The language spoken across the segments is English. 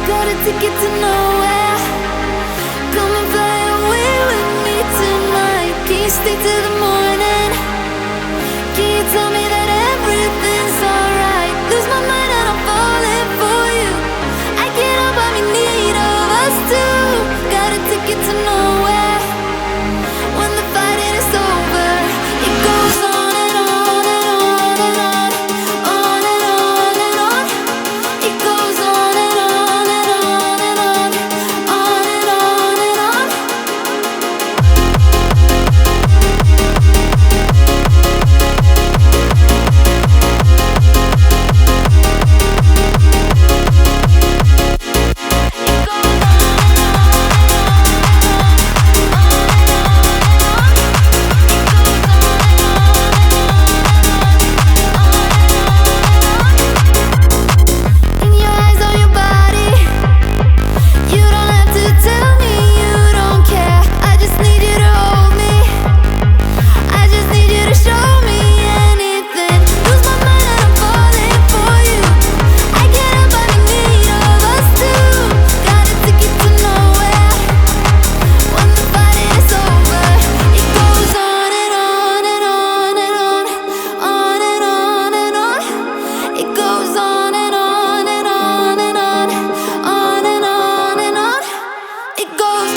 Got a ticket to nowhere. Come and fly away with me tonight. Can you stay till the morning? Can you tell me that everything's alright? Lose my mind and I'm falling for you. I can't help but be in need of us two. Got a ticket to nowhere. When the fighting is over, it goes on and on and on and on, on and on and on. It goes on and on and on and on, on and on and on. In your eyes, on your body, you don't have to tell me you don't care. I just need you to hold me. I just need you to show me anything. Lose my mind and I'm falling for you. I can't help but be in need of us two. Got a ticket to nowhere. When the fighting is over, it goes on and on and on and on, on and on and on. It goes on and on and on and on, on and on and on. It goes.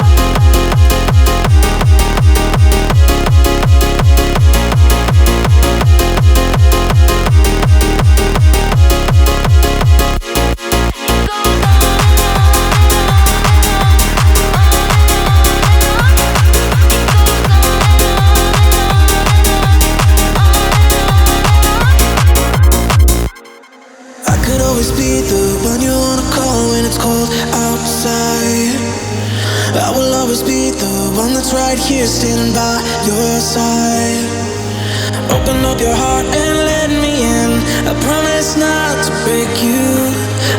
I could always be the one you wanna call when it's cold outside. I will always be the one that's right here standing by your side. Open up your heart and let me in. I promise not to break you.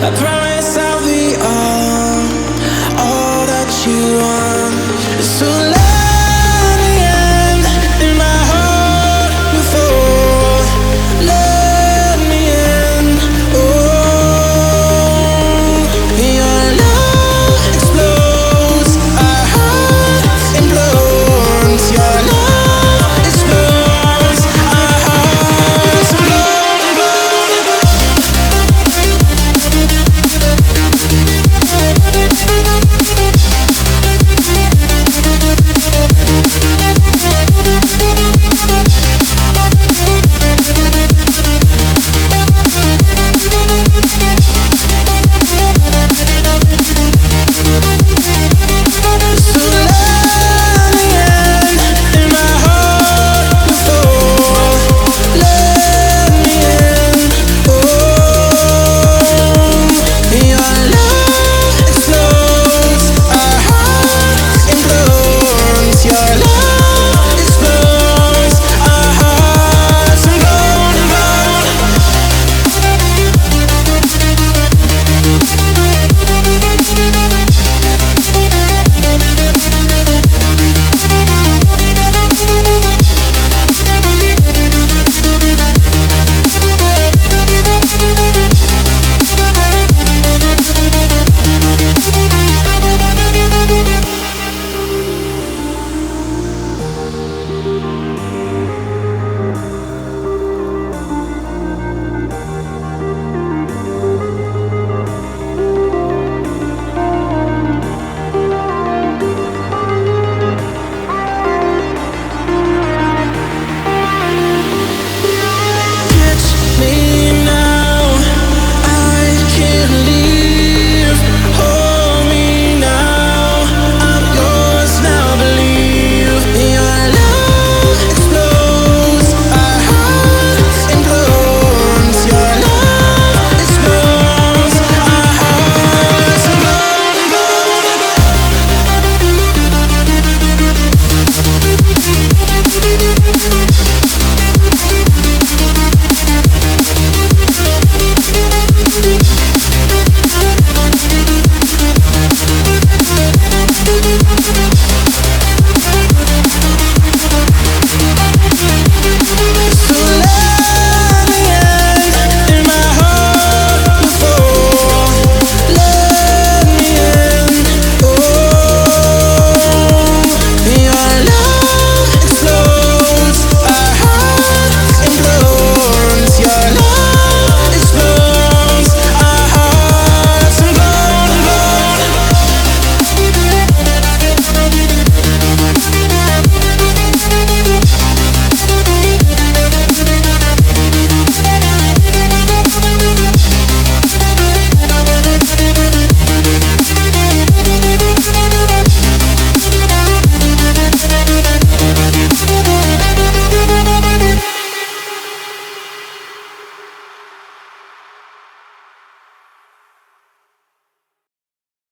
I promise I'll be